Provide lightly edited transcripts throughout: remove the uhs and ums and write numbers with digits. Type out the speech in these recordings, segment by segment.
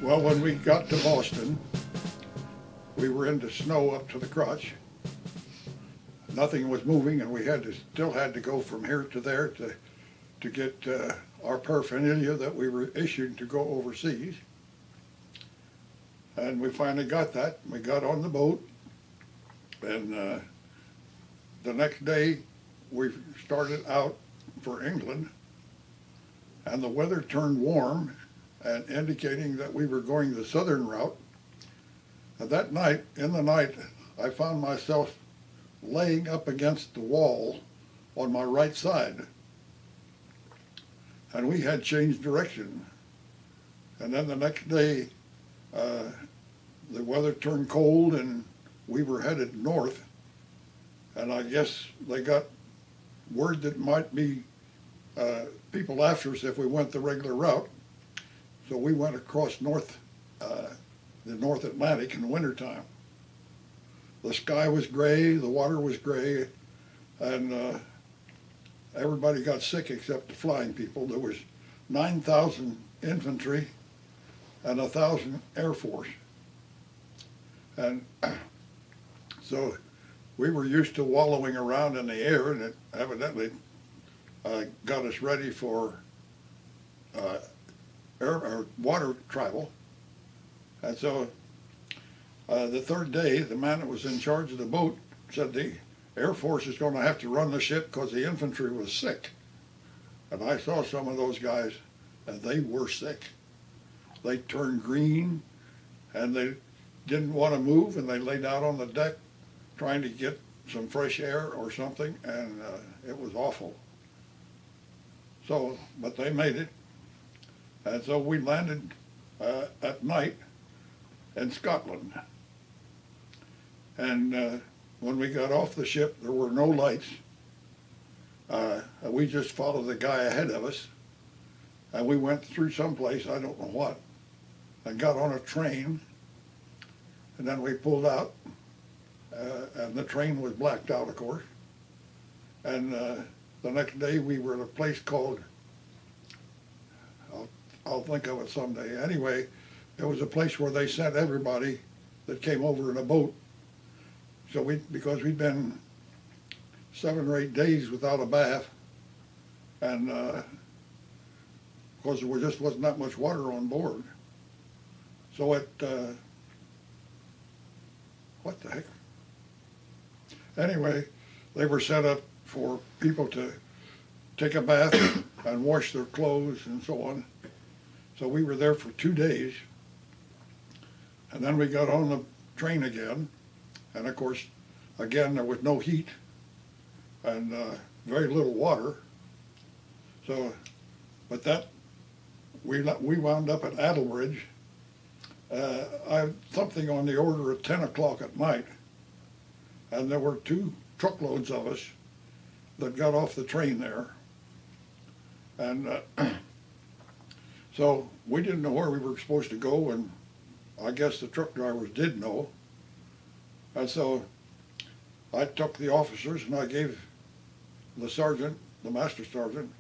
Well, when we got to Boston, we were in the snow up to the crotch. Nothing was moving, and we still had to go from here to there to get our paraphernalia that we were issued to go overseas. And we finally got that. We got on the boat, and the next day we started out for England, and the weather turned warm and indicating that we were going the southern route. And that night, in the night, I found myself laying up against the wall on my right side. And we had changed direction. And then the next day, the weather turned cold and we were headed north. And I guess they got word that might be people after us if we went the regular route. So we went across the North Atlantic in the wintertime. The sky was gray, the water was gray, and everybody got sick except the flying people. There was 9,000 infantry and 1,000 Air Force. And so we were used to wallowing around in the air, and it evidently got us ready for air or water travel. And so the third day, the man that was in charge of the boat said the Air Force is going to have to run the ship because the infantry was sick. And I saw some of those guys, and they were sick. They turned green, and they didn't want to move, and they laid out on the deck trying to get some fresh air or something, and it was awful. So, but they made it. And so we landed at night in Scotland. And when we got off the ship, there were no lights. We just followed the guy ahead of us. And we went through someplace, I don't know what, and got on a train. And then we pulled out, and the train was blacked out, of course. And the next day we were at a place called, I'll think of it someday. Anyway, it was a place where they sent everybody that came over in a boat. So because we'd been 7 or 8 days without a bath, and of course there just wasn't that much water on board. So what the heck? Anyway, they were set up for people to take a bath and wash their clothes and so on. So we were there for 2 days, and then we got on the train again, and of course, again, there was no heat and very little water. So, but we wound up at Adelbridge, something on the order of 10 o'clock at night, and there were 2 truckloads of us that got off the train there. And so we didn't know where we were supposed to go, and I guess the truck drivers did know. And so I took the officers and I gave the sergeant, the master sergeant,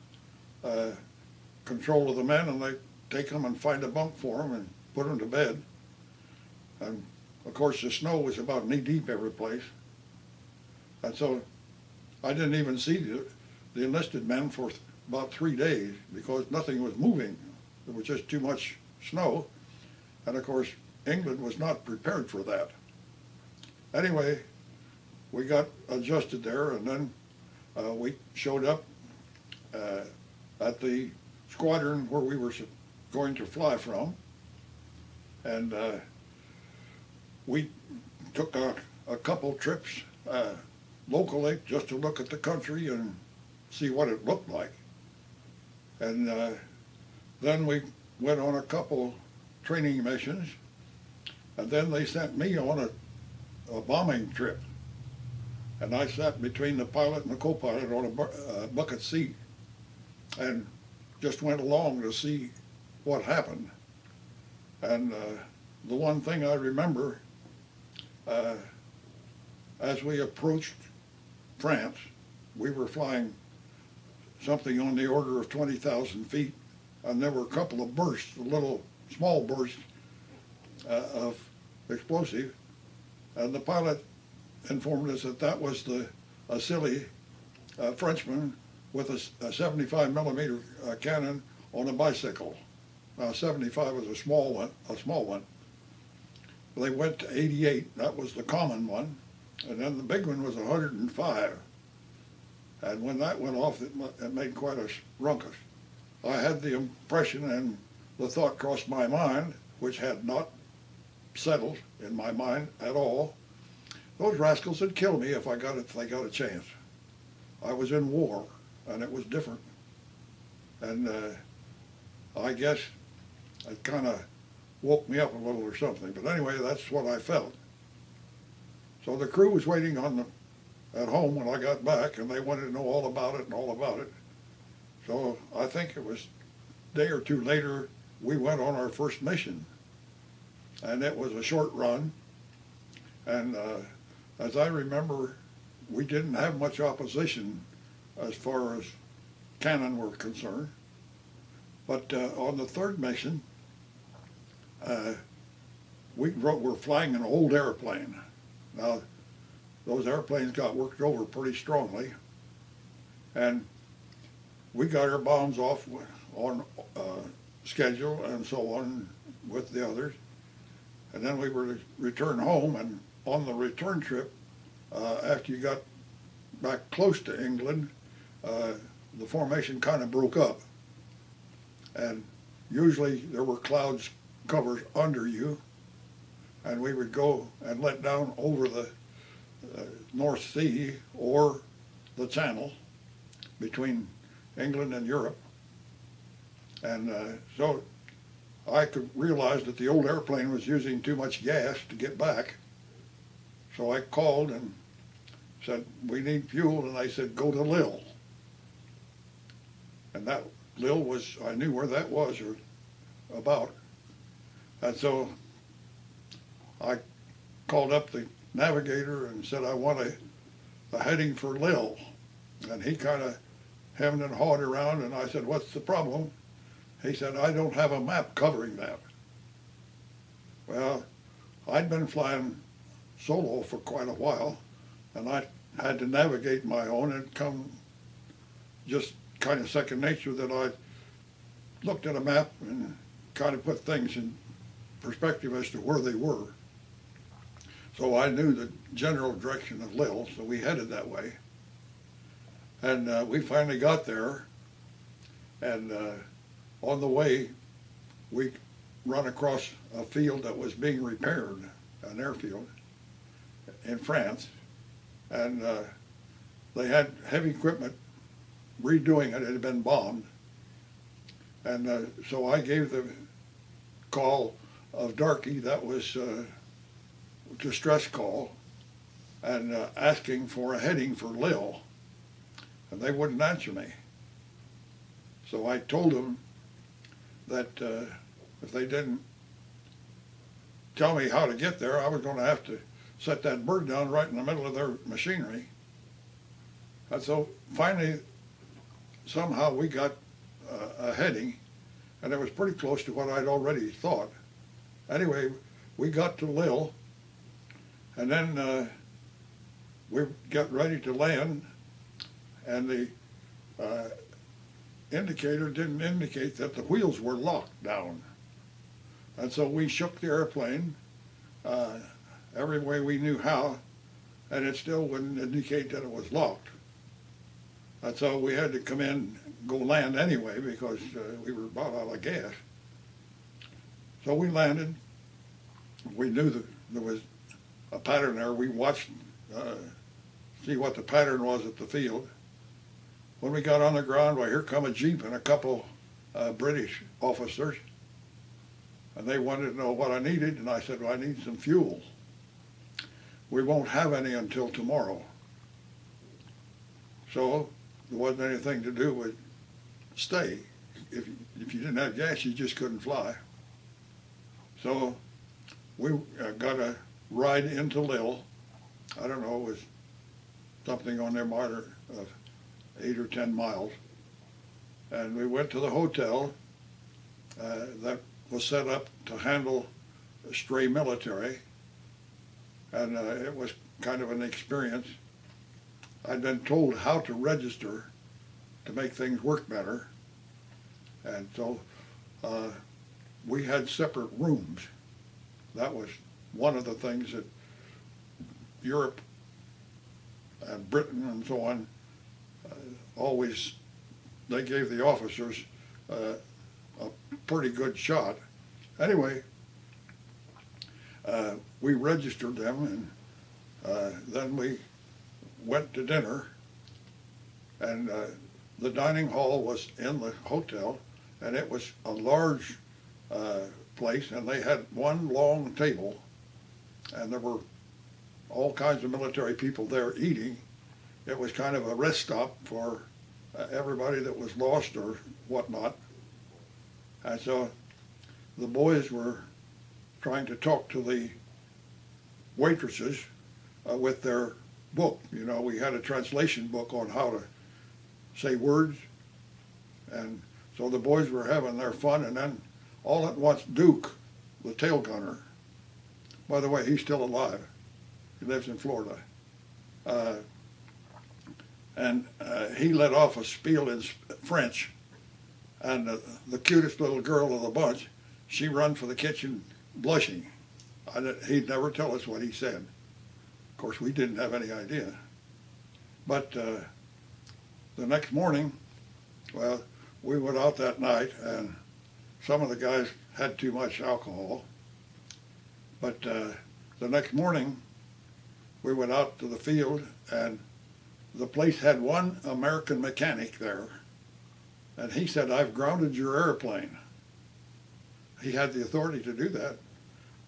control of the men, and they take them and find a bunk for them and put them to bed. And of course the snow was about knee deep every place. And so I didn't even see the enlisted men for about 3 days because nothing was moving. There was just too much snow. And of course, England was not prepared for that. Anyway, we got adjusted there, and then we showed up at the squadron where we were going to fly from. And we took a couple trips locally just to look at the country and see what it looked like. And then we went on a couple training missions, and then they sent me on a bombing trip. And I sat between the pilot and the co-pilot on a bucket seat and just went along to see what happened. And the one thing I remember, as we approached France, we were flying something on the order of 20,000 feet, and there were a couple of bursts, little small bursts, of explosive, and the pilot informed us that that was a silly Frenchman with a 75 millimeter cannon on a bicycle. Now 75 was a small one. They went to 88, that was the common one, and then the big one was 105. And when that went off, it made quite a ruckus. I had the impression, and the thought crossed my mind, which had not settled in my mind at all, those rascals would kill me if they got a chance. I was in war, and it was different. And I guess it kind of woke me up a little or something. But anyway, that's what I felt. So the crew was waiting at home when I got back, and they wanted to know all about it and all about it. So I think it was a day or two later, we went on our first mission. And it was a short run. And as I remember, we didn't have much opposition as far as cannon were concerned. But on the third mission, we were flying an old airplane. Now, those airplanes got worked over pretty strongly, and we got our bombs off on schedule and so on with the others. And then we were to return home, and on the return trip, after you got back close to England, the formation kind of broke up. And usually there were clouds covers under you, and we would go and let down over the North Sea or the Channel between England and Europe. And so I could realize that the old airplane was using too much gas to get back. So I called and said, we need fuel, and they said, go to Lille. And that Lille was, I knew where that was or about. And so I called up the navigator and said, I want a heading for Lille. And he kind of hemmed and hawed around, and I said, what's the problem? He said, I don't have a map covering that. Well, I'd been flying solo for quite a while, and I had to navigate my own, and come just kind of second nature that I looked at a map and kind of put things in perspective as to where they were. So I knew the general direction of Lille, so we headed that way. And we finally got there, and on the way, we run across a field that was being repaired, an airfield in France, and they had heavy equipment redoing it. It had been bombed, and so I gave the call of Darky, that was distress call, and asking for a heading for Lille, and they wouldn't answer me. So I told them that if they didn't tell me how to get there, I was going to have to set that bird down right in the middle of their machinery. And so finally, somehow we got a heading, and it was pretty close to what I'd already thought. Anyway, we got to Lille, and then we got ready to land, and the indicator didn't indicate that the wheels were locked down. And so we shook the airplane every way we knew how, and it still wouldn't indicate that it was locked. And so we had to come in, go land anyway, because we were about out of gas. So we landed. We knew that there was a pattern there. We watched, see what the pattern was at the field. When we got on the ground, well, here come a Jeep and a couple British officers. And they wanted to know what I needed, and I said, well, I need some fuel. We won't have any until tomorrow. So there wasn't anything to do with stay. If you didn't have gas, you just couldn't fly. So we got a ride into Lille. I don't know, it was something on their marker of 8 or 10 miles. And we went to the hotel that was set up to handle stray military, and it was kind of an experience. I'd been told how to register to make things work better, and so we had separate rooms. That was one of the things that Europe and Britain and so on always, they gave the officers a pretty good shot. Anyway, we registered them, and then we went to dinner, and the dining hall was in the hotel, and it was a large place, and they had one long table, and there were all kinds of military people there eating. It was kind of a rest stop for everybody that was lost or whatnot. And so the boys were trying to talk to the waitresses with their book. You know, we had a translation book on how to say words. And so the boys were having their fun, and then all at once Duke, the tail gunner, by the way, he's still alive. He lives in Florida. And he let off a spiel in French, and the cutest little girl of the bunch, she run for the kitchen blushing. He'd never tell us what he said. Of course, we didn't have any idea. But the next morning, well, we went out that night, and some of the guys had too much alcohol. But the next morning, we went out to the field, and the place had one American mechanic there, and he said, "I've grounded your airplane." He had the authority to do that,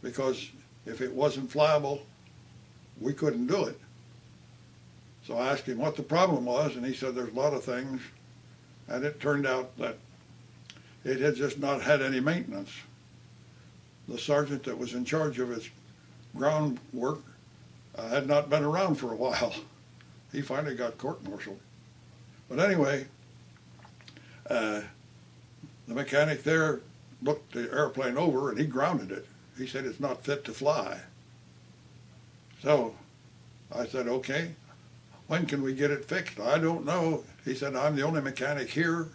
because if it wasn't flyable, we couldn't do it. So I asked him what the problem was, and he said there's a lot of things, and it turned out that it had just not had any maintenance. The sergeant that was in charge of its ground work had not been around for a while. He finally got court-martialed. But anyway, the mechanic there looked the airplane over, and he grounded it. He said it's not fit to fly. So I said, okay, when can we get it fixed? I don't know. He said, I'm the only mechanic here,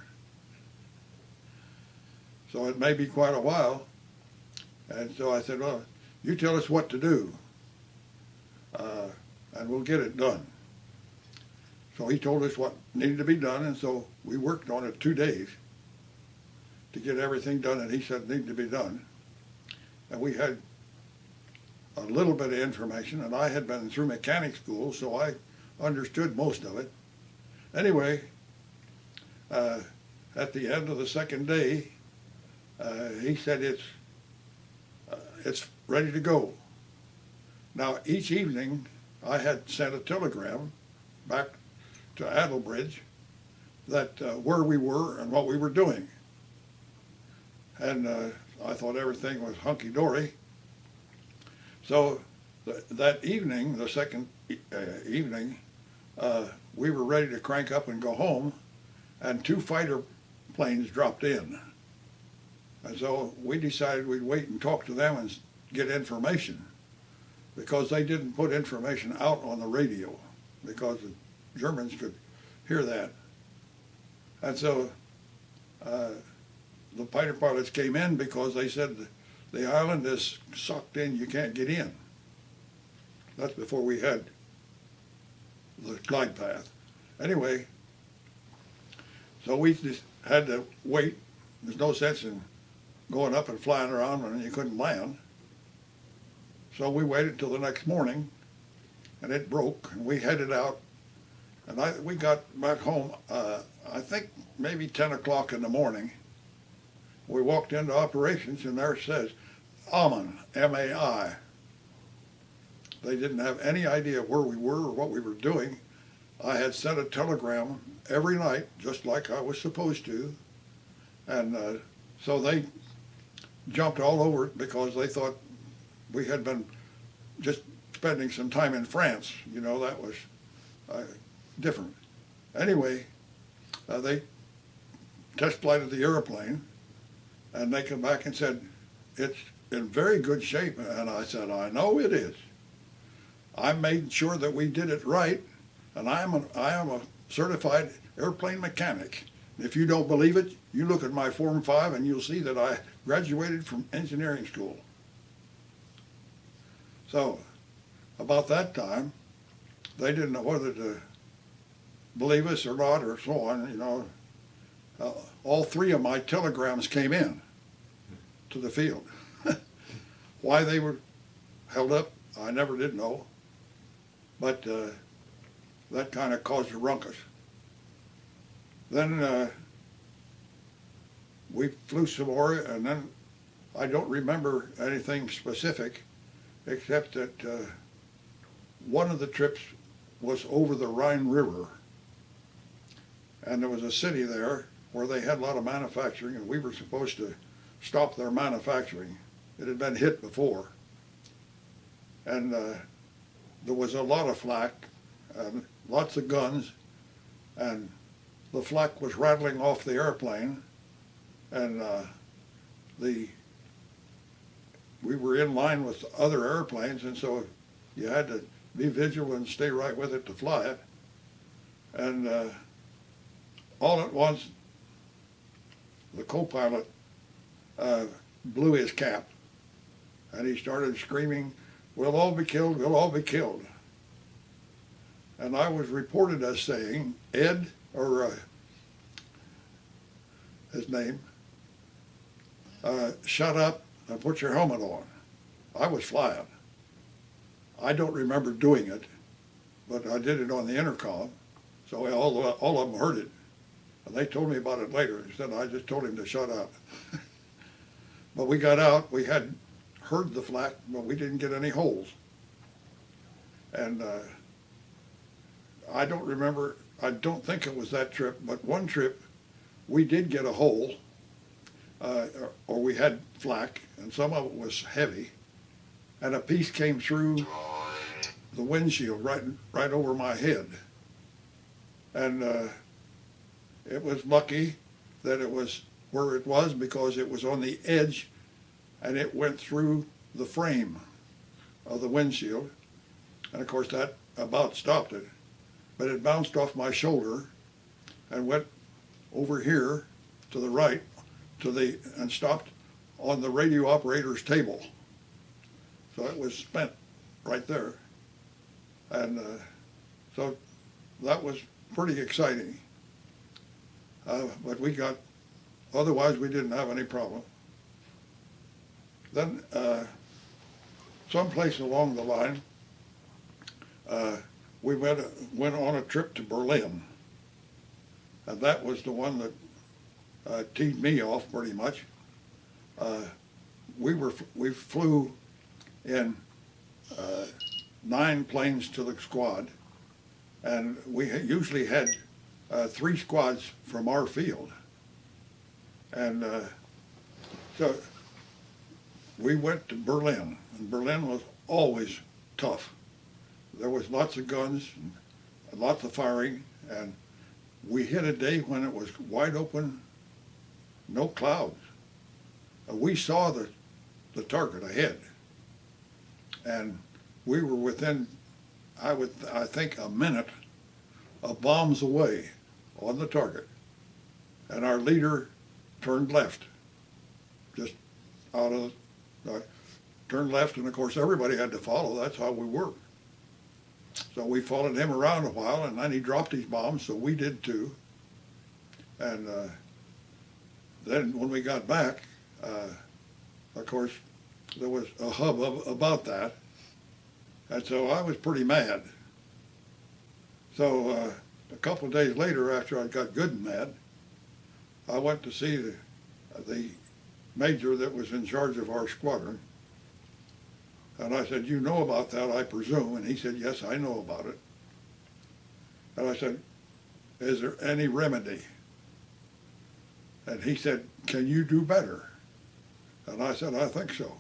so it may be quite a while. And so I said, well, you tell us what to do, and we'll get it done. So he told us what needed to be done, and so we worked on it 2 days to get everything done that he said needed to be done. And we had a little bit of information, and I had been through mechanic school, so I understood most of it. Anyway, at the end of the second day, he said it's ready to go. Now, each evening, I had sent a telegram back to Adelbridge that where we were and what we were doing. And I thought everything was hunky-dory. So that evening, the second evening, we were ready to crank up and go home, and 2 fighter planes dropped in. And so we decided we'd wait and talk to them and get information, because they didn't put information out on the radio, because the Germans could hear that. And so the fighter pilots came in because they said the island is sucked in, you can't get in. That's before we had the glide path. Anyway, so we just had to wait. There's no sense in going up and flying around when you couldn't land. So we waited till the next morning, and it broke, and we headed out. And we got back home, I think maybe 10 o'clock in the morning. We walked into operations, and there it says, Auman, M-A-I. They didn't have any idea where we were or what we were doing. I had sent a telegram every night, just like I was supposed to. And so they jumped all over it because they thought we had been just spending some time in France. You know, that was different. Anyway, they test flighted the airplane, and they come back and said, it's in very good shape. And I said, I know it is. I made sure that we did it right, and I am a certified airplane mechanic. If you don't believe it, you look at my Form 5 and you'll see that I graduated from engineering school. So, about that time, they didn't know whether to believe us or not or so on, you know. All three of my telegrams came in to the field. Why they were held up, I never did know. But that kind of caused a ruckus. Then we flew some more, and then I don't remember anything specific, except that one of the trips was over the Rhine River. And there was a city there where they had a lot of manufacturing, and we were supposed to stop their manufacturing. It had been hit before. And there was a lot of flak, and lots of guns, and the flak was rattling off the airplane, and we were in line with other airplanes, and so you had to be vigilant and stay right with it to fly it. And all at once, the co-pilot blew his cap, and he started screaming, "We'll all be killed, we'll all be killed." And I was reported as saying, Ed, or his name, shut up and put your helmet on. I was flying. I don't remember doing it, but I did it on the intercom, so all of them heard it. And they told me about it later. Instead, I just told him to shut up. But we got out. We had heard the flak, but we didn't get any holes. And I don't remember, I don't think it was that trip, but one trip we did get a hole, or we had flak, and some of it was heavy, and a piece came through the windshield right over my head. And it was lucky that it was where it was, because it was on the edge and it went through the frame of the windshield. And of course that about stopped it. But it bounced off my shoulder and went over here to the right and stopped on the radio operator's table. So it was spent right there. And so that was pretty exciting. But otherwise we didn't have any problem. Then someplace along the line, we went on a trip to Berlin. And that was the one that teed me off pretty much. We flew in 9 planes to the squad, and we usually had 3 squads from our field. And so we went to Berlin, and Berlin was always tough. There was lots of guns and lots of firing, and we hit a day when it was wide open, no clouds. And we saw the target ahead, and we were within, I think, a minute of bombs away on the target. And our leader turned left, just out of turned left, and of course everybody had to follow. That's how we worked. So we followed him around a while, and then he dropped his bombs, so we did too. And then when we got back, of course, there was a hubbub about that. And so I was pretty mad. So a couple of days later, after I got good and mad, I went to see the major that was in charge of our squadron. And I said, "You know about that, I presume?" And he said, "Yes, I know about it." And I said, "Is there any remedy?" And he said, "Can you do better?" And I said, "I think so."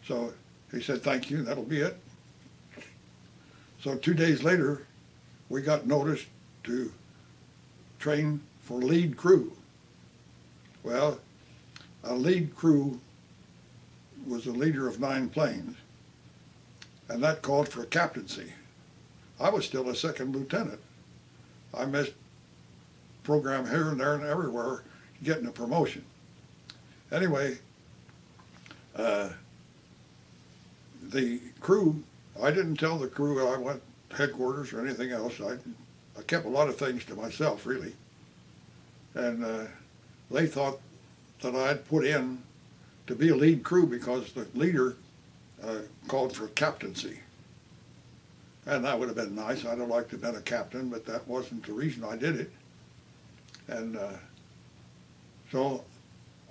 So he said, "Thank you, that'll be it." So 2 days later, we got noticed to train for lead crew. Well, a lead crew was the leader of 9 planes, and that called for a captaincy. I was still a second lieutenant. I missed program here and there and everywhere, getting a promotion. Anyway, the crew, I didn't tell the crew I went headquarters or anything else. I kept a lot of things to myself, really. And they thought that I'd put in to be a lead crew because the leader called for captaincy. And that would have been nice. I'd have liked to have been a captain, but that wasn't the reason I did it. And so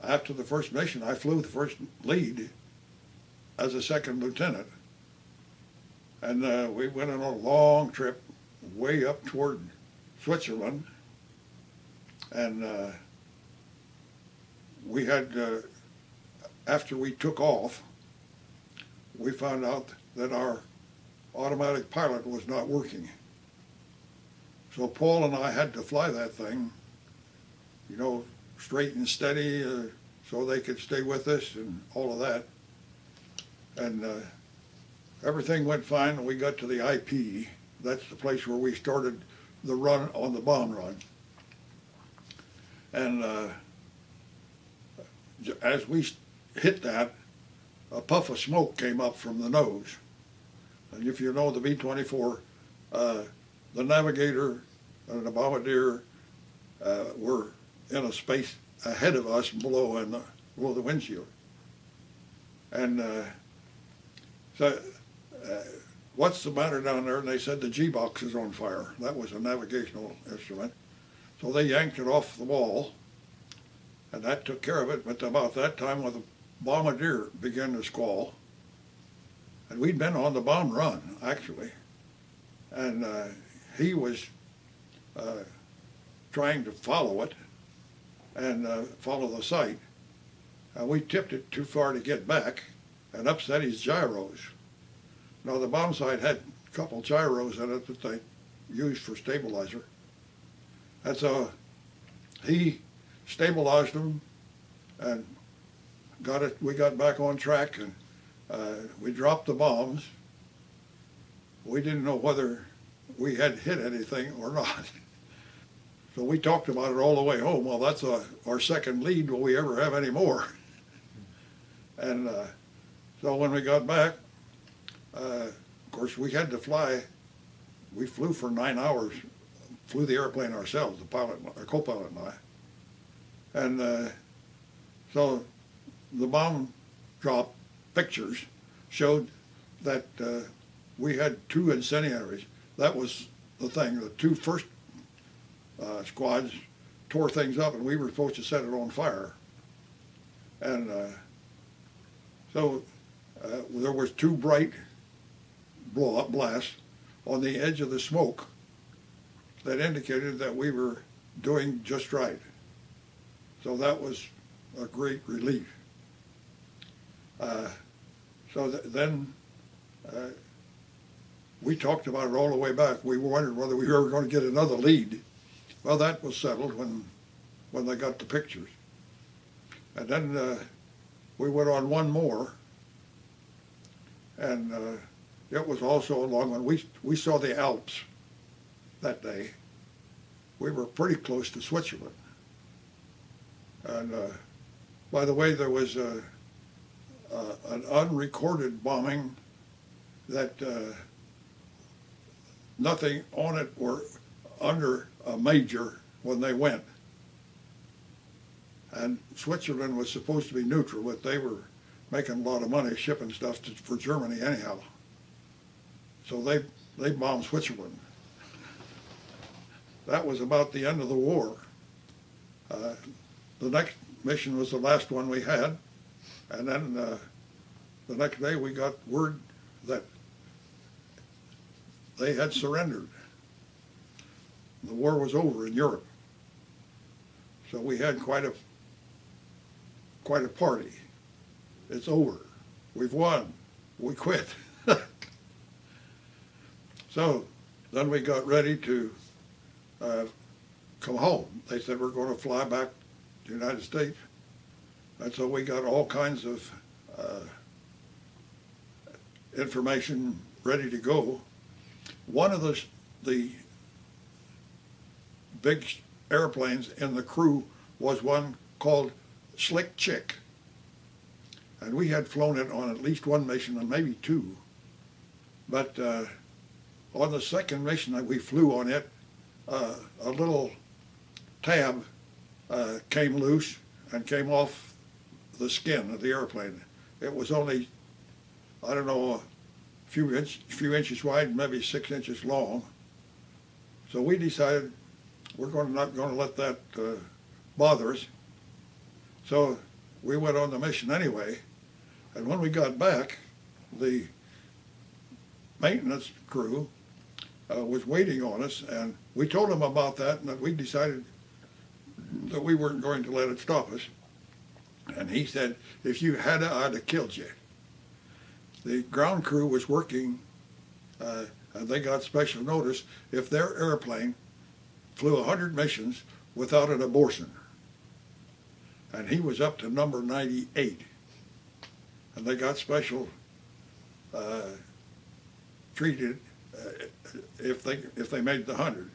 after the first mission, I flew the first lead as a second lieutenant. And we went on a long trip way up toward Switzerland. And we had, after we took off, we found out that our automatic pilot was not working. So Paul and I had to fly that thing, you know, straight and steady so they could stay with us and all of that. And everything went fine and we got to the IP. That's the place where we started the run on the bomb run. And as we hit that, a puff of smoke came up from the nose. And if you know the B-24, the navigator and the bombardier were in a space ahead of us below the windshield. And so, what's the matter down there? And they said the G-box is on fire. That was a navigational instrument. So they yanked it off the wall, and that took care of it. But about that time, when the bombardier began to squall, and we'd been on the bomb run, actually, and he was trying to follow it and follow the sight. And we tipped it too far to get back and upset his gyros. Now, the bomb sight had a couple gyros in it that they used for stabilizer. And so he stabilized them and we got back on track, and we dropped the bombs. We didn't know whether we had hit anything or not. So we talked about it all the way home. Well, that's our second lead. Will we ever have any more? And so when we got back, of course, we had to fly. We flew for 9 hours, flew the airplane ourselves, the pilot, our co-pilot and I. And so the bomb drop pictures showed that we had 2 incendiaries. That was the thing. The 2 first squads tore things up, and we were supposed to set it on fire. And so there was 2 bright blow-up blasts on the edge of the smoke that indicated that we were doing just right. So that was a great relief. Then we talked about it all the way back. We wondered whether we were ever going to get another lead. Well, that was settled when they got the pictures. And then we went on one more, and it was also a long one. We saw the Alps that day. We were pretty close to Switzerland. And by the way, there was an unrecorded bombing that nothing on it were under a major when they went. And Switzerland was supposed to be neutral, but they were making a lot of money shipping stuff for Germany anyhow. So they bombed Switzerland. That was about the end of the war. The next mission was the last one we had, and then the next day we got word that they had surrendered. The war was over in Europe. So we had quite a party. It's over. We've won. We quit. So then we got ready to come home. They said we're going to fly back to the United States. And so we got all kinds of information ready to go. One of the big airplanes in the crew was one called Slick Chick. And we had flown it on at least one mission and maybe two. But on the second mission that we flew on it, a little tab came loose and came off the skin of the airplane. It was only, I don't know, a few inches wide, maybe 6 inches long. So we decided we're not going to let that bother us. So we went on the mission anyway. And when we got back, the maintenance crew was waiting on us, and we told them about that, and that we decided that we weren't going to let it stop us. And he said, if you had it, I'd have killed you. The ground crew was working, and they got special notice if their airplane flew 100 missions without an abortion. And he was up to number 98. And they got special treated if they made the 100.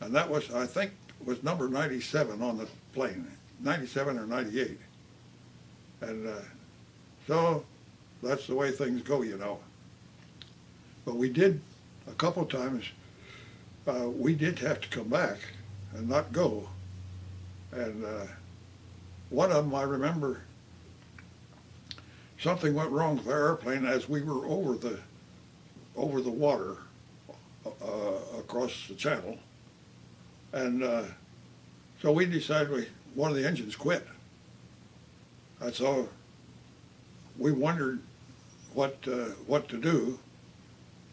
And that was, I think, was number 97 on the plane, 97 or 98. And so that's the way things go, you know. But we did, a couple times, we did have to come back and not go. And one of them, I remember, something went wrong with our airplane as we were over the water across the channel. And so we decided one of the engines quit. And so we wondered what to do.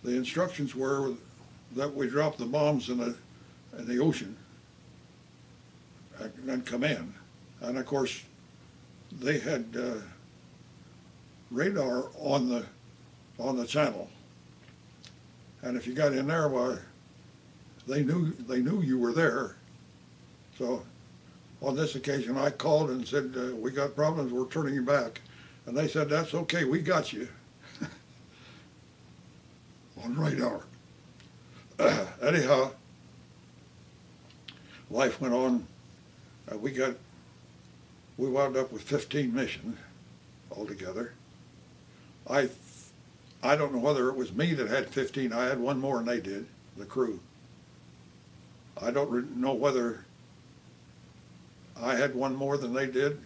The instructions were that we drop the bombs in the ocean and come in. And of course, they had radar on the channel. And if you got in there, well, they knew you were there. So on this occasion, I called and said, we got problems, we're turning you back. And they said, that's okay, we got you. On radar. Anyhow, life went on. We wound up with 15 missions altogether. I don't know whether it was me that had 15. I had one more than they did, the crew. I don't know whether I had one more than they did,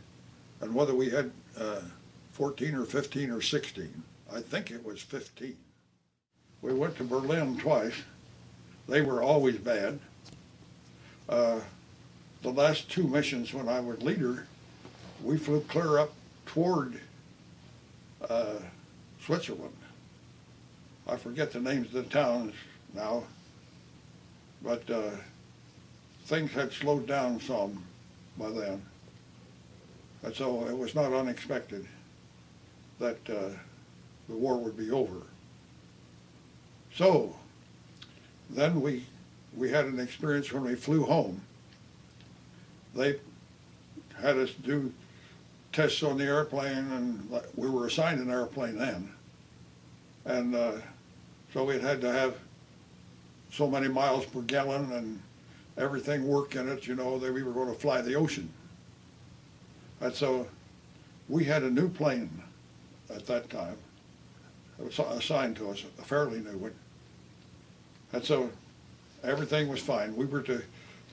and whether we had 14 or 15 or 16. I think it was 15. We went to Berlin twice. They were always bad. The last two missions when I was leader, we flew clear up toward Switzerland. I forget the names of the towns now, but things had slowed down some by then. And so it was not unexpected that the war would be over. So then we had an experience when we flew home. They had us do tests on the airplane, and we were assigned an airplane then. And so we had to have so many miles per gallon and everything work in it, you know, that we were going to fly the ocean. And so we had a new plane at that time. It was assigned to us, a fairly new one. And so everything was fine. We were to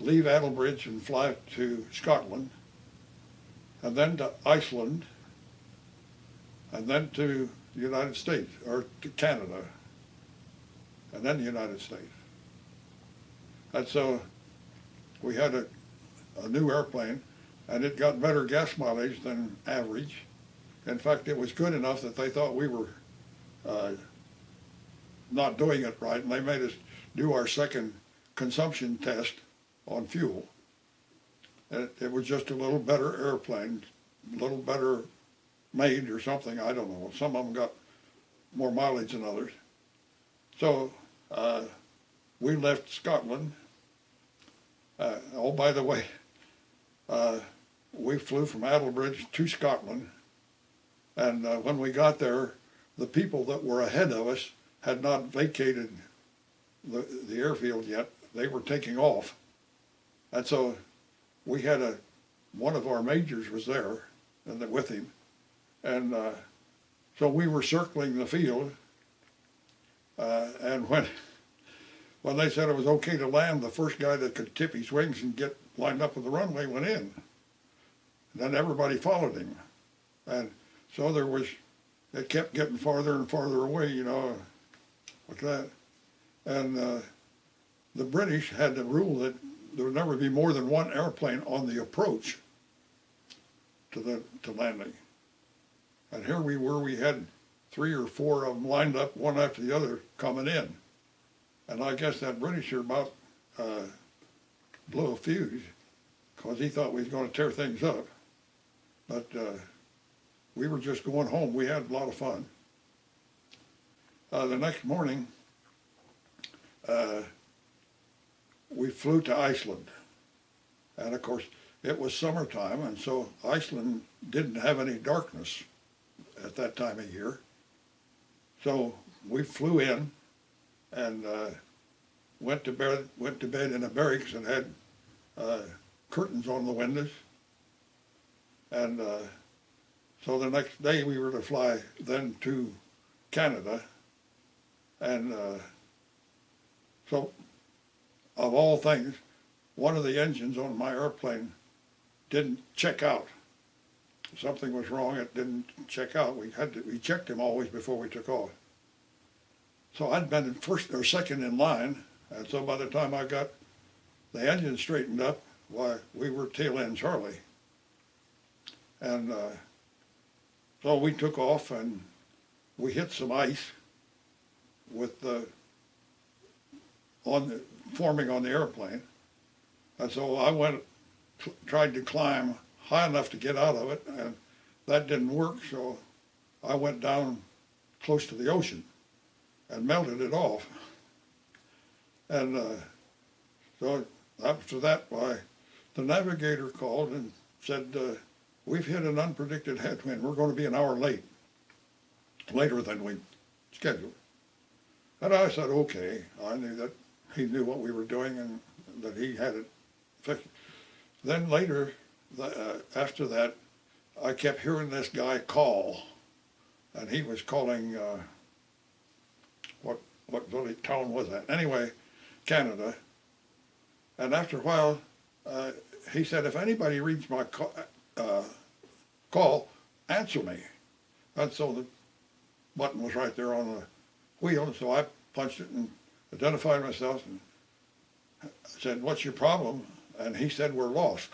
leave Adelbridge and fly to Scotland, and then to Iceland, and then to the United States, or to Canada, and then the United States. And so we had a new airplane, and it got better gas mileage than average. In fact, it was good enough that they thought we were not doing it right, and they made us do our second consumption test on fuel. And it was just a little better airplane, a little better made or something, I don't know. Some of them got more mileage than others. So we left Scotland. Oh, by the way, we flew from Adelbridge to Scotland, and when we got there, the people that were ahead of us had not vacated the airfield yet. They were taking off. And so we had one of our majors was there and with him. And so we were circling the field. And when they said it was okay to land, the first guy that could tip his wings and get lined up with the runway went in. And then everybody followed him. And so it kept getting farther and farther away, you know, like that. And the British had the rule that there would never be more than one airplane on the approach to landing. And here we were, we had 3 or 4 of them lined up, one after the other, coming in. And I guess that Britisher about blew a fuse, because he thought we was going to tear things up. But we were just going home. We had a lot of fun. The next morning, we flew to Iceland. And of course, it was summertime, and so Iceland didn't have any darkness at that time of year. So we flew in and went to bed in a barracks and had curtains on the windows. And so the next day we were to fly then to Canada. And so of all things, one of the engines on my airplane didn't check out. Something was wrong, it didn't check out. We checked him always before we took off. So I'd been first or second in line, and so by the time I got the engine straightened up, why, we were tail end Charlie. And so we took off and we hit some ice with forming on the airplane. And so I tried to climb high enough to get out of it, and that didn't work, so I went down close to the ocean and melted it off. And so after that, the navigator called and said, we've hit an unpredicted headwind. We're going to be an hour later than we scheduled. And I said, okay. I knew that he knew what we were doing and that he had it fixed. Then later, after that, I kept hearing this guy call, and he was calling, what village town was that? Anyway, Canada. And after a while, he said, if anybody reads my call, answer me. And so the button was right there on the wheel, and so I punched it and identified myself and said, what's your problem? And he said, we're lost.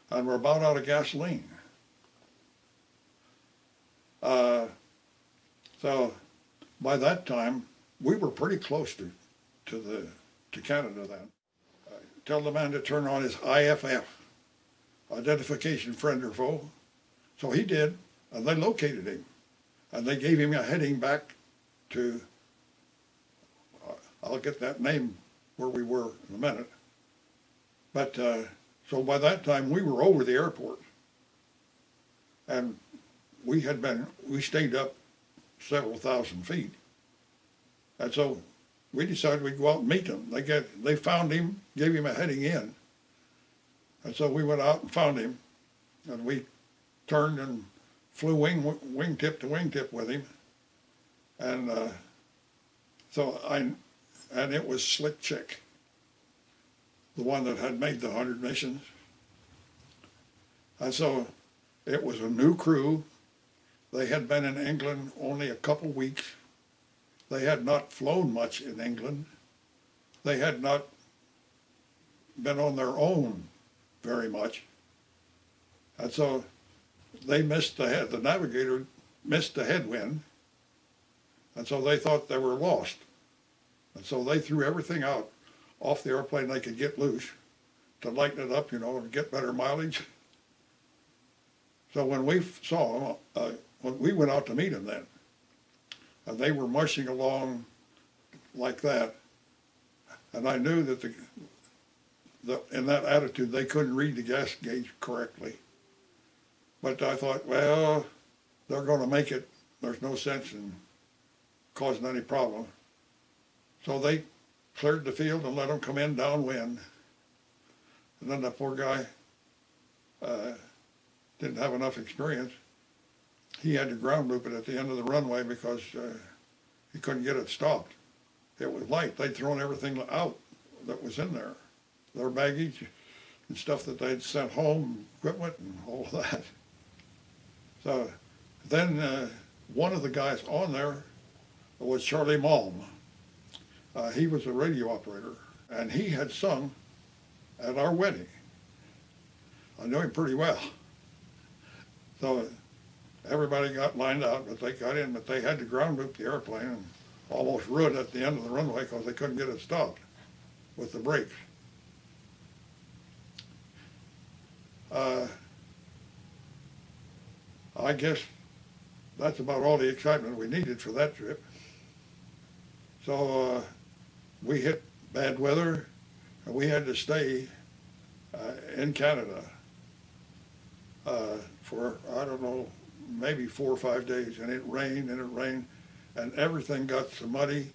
And we're about out of gasoline. So by that time, we were pretty close to Canada then. Tell the man to turn on his IFF, identification friend or foe. So he did, and they located him. And they gave him a heading back to, I'll get that name where we were in a minute. But so by that time we were over the airport. And we stayed up several thousand feet. And so we decided we'd go out and meet them. They found him, gave him a heading in. And so we went out and found him, and we turned and flew wingtip to wingtip with him. And and it was Slick Chick, the one that had made the 100 missions. And so it was a new crew. They had been in England only a couple weeks. They had not flown much in England. They had not been on their own very much. And so they the navigator missed the headwind, and so they thought they were lost. And so they threw everything out off the airplane they could get loose to lighten it up, and get better mileage. So when we saw them, when we went out to meet them then, and they were marching along like that, and I knew that in that attitude they couldn't read the gas gauge correctly. But I thought, well, they're going to make it there's no sense in causing any problem. So they cleared the field and let them come in downwind. And then the poor guy didn't have enough experience. He had to ground loop it at the end of the runway because he couldn't get it stopped. It was light. They'd thrown everything out that was in there, their baggage and stuff that they'd sent home, equipment and all of that. So then one of the guys on there was Charlie Malm. He was a radio operator, and he had sung at our wedding. I know him pretty well. So everybody got lined out, but they got in, but they had to ground loop the airplane and almost ruined it at the end of the runway because they couldn't get it stopped with the brakes. I guess that's about all the excitement we needed for that trip. So we hit bad weather, and we had to stay in Canada for, I don't know, maybe 4 or 5 days, and it rained, and everything got so muddy.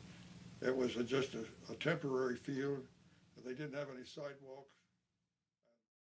It was just a temporary field. They didn't have any sidewalks.